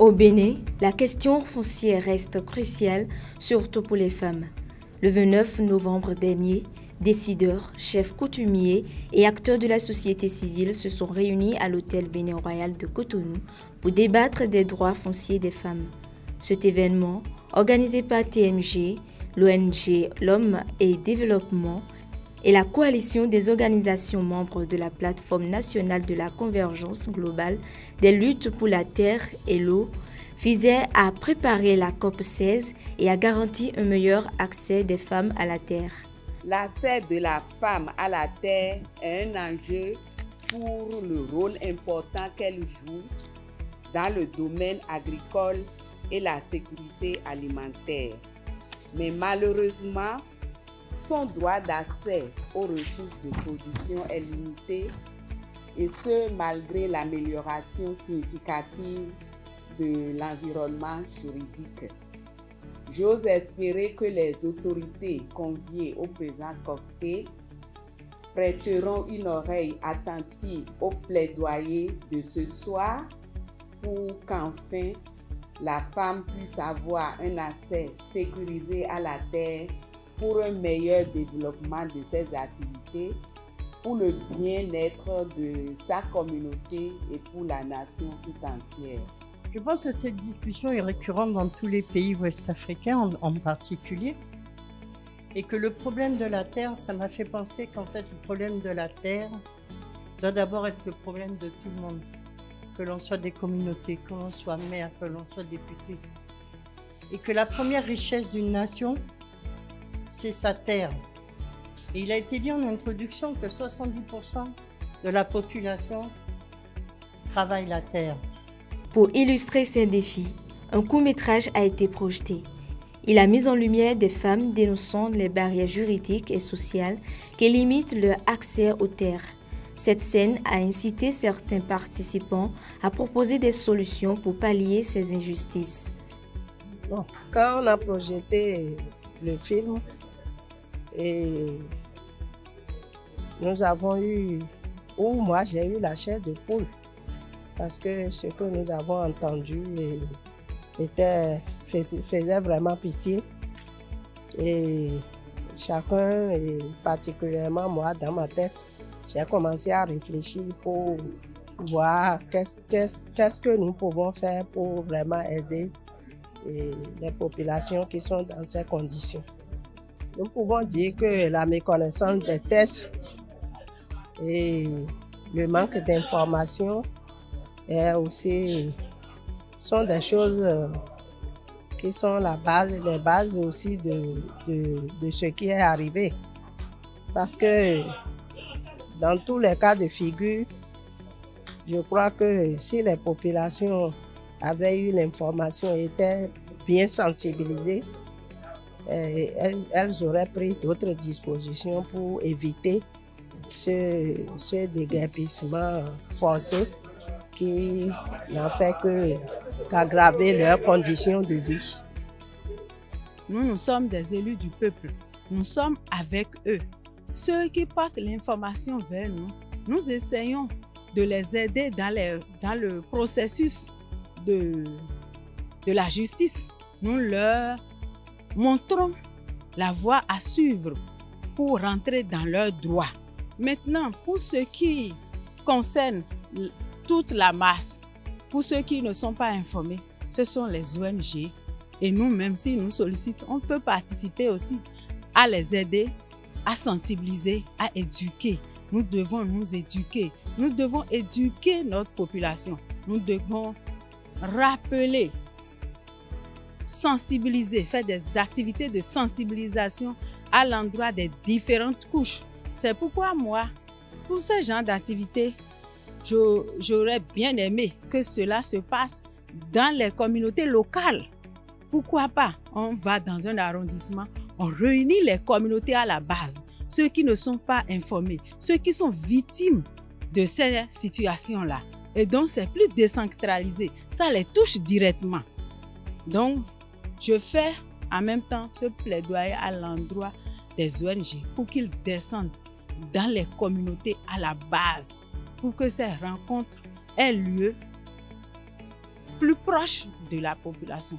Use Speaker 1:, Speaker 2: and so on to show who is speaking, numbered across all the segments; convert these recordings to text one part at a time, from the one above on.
Speaker 1: Au Bénin, la question foncière reste cruciale, surtout pour les femmes. Le 29 novembre dernier, décideurs, chefs coutumiers et acteurs de la société civile se sont réunis à l'hôtel Bénin Royal de Cotonou pour débattre des droits fonciers des femmes. Cet événement, organisé par TMG, l'ONG L'Homme et Développement et la coalition des organisations membres de la plateforme nationale de la convergence globale des luttes pour la terre et l'eau, visait à préparer la COP16 et à garantir un meilleur accès des femmes à la terre.
Speaker 2: L'accès de la femme à la terre est un enjeu pour le rôle important qu'elle joue dans le domaine agricole et la sécurité alimentaire. Mais malheureusement, son droit d'accès aux ressources de production est limité, et ce malgré l'amélioration significative de l'environnement juridique. J'ose espérer que les autorités conviées au présent cocktail prêteront une oreille attentive au plaidoyer de ce soir pour qu'enfin la femme puisse avoir un accès sécurisé à la terre pour un meilleur développement de ses activités, pour le bien-être de sa communauté et pour la nation tout entière.
Speaker 3: Je pense que cette discussion est récurrente dans tous les pays ouest-africains en particulier, et que le problème de la terre, ça m'a fait penser qu'en fait le problème de la terre doit d'abord être le problème de tout le monde, que l'on soit des communautés, que l'on soit maire, que l'on soit député, et que la première richesse d'une nation, c'est sa terre. Et il a été dit en introduction que 70% de la population travaille la terre.
Speaker 1: Pour illustrer ces défis, un court-métrage a été projeté. Il a mis en lumière des femmes dénonçant les barrières juridiques et sociales qui limitent leur accès aux terres. Cette scène a incité certains participants à proposer des solutions pour pallier ces injustices.
Speaker 4: Bon, quand on a projeté le film, et nous avons eu, ou moi j'ai eu la chair de poule, parce que ce que nous avons entendu faisait vraiment pitié. Et chacun, et particulièrement moi dans ma tête, j'ai commencé à réfléchir pour voir qu'est-ce que nous pouvons faire pour vraiment aider les populations qui sont dans ces conditions. Nous pouvons dire que la méconnaissance des tests et le manque d'informations sont des choses qui sont les bases aussi de ce qui est arrivé. Parce que dans tous les cas de figure, je crois que si les populations avaient eu l'information et étaient bien sensibilisées, elles auraient pris d'autres dispositions pour éviter ce déguerpissement forcé qui n'a fait qu'aggraver leurs conditions de vie.
Speaker 5: Nous sommes des élus du peuple. Nous sommes avec eux. Ceux qui portent l'information vers nous, nous essayons de les aider dans le processus de la justice. Nous leur montrons la voie à suivre pour rentrer dans leurs droits. Maintenant, pour ce qui concerne toute la masse, pour ceux qui ne sont pas informés, ce sont les ONG. Et nous-mêmes, si nous sollicitons, on peut participer aussi à les aider, à sensibiliser, à éduquer. Nous devons nous éduquer. Nous devons éduquer notre population. Nous devons rappeler, sensibiliser, faire des activités de sensibilisation à l'endroit des différentes couches. C'est pourquoi moi, pour ce genre d'activités, j'aurais bien aimé que cela se passe dans les communautés locales. Pourquoi pas? On va dans un arrondissement, on réunit les communautés à la base, ceux qui ne sont pas informés, ceux qui sont victimes de ces situations-là. Et donc, c'est plus décentralisé. Ça les touche directement. Donc, je fais en même temps ce plaidoyer à l'endroit des ONG pour qu'ils descendent dans les communautés à la base, pour que ces rencontres aient lieu plus proche de la population.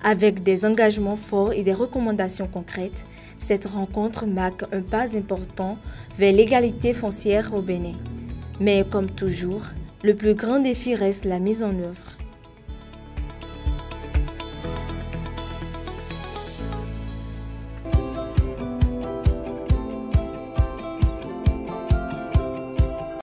Speaker 1: Avec des engagements forts et des recommandations concrètes, cette rencontre marque un pas important vers l'égalité foncière au Bénin. Mais comme toujours, le plus grand défi reste la mise en œuvre.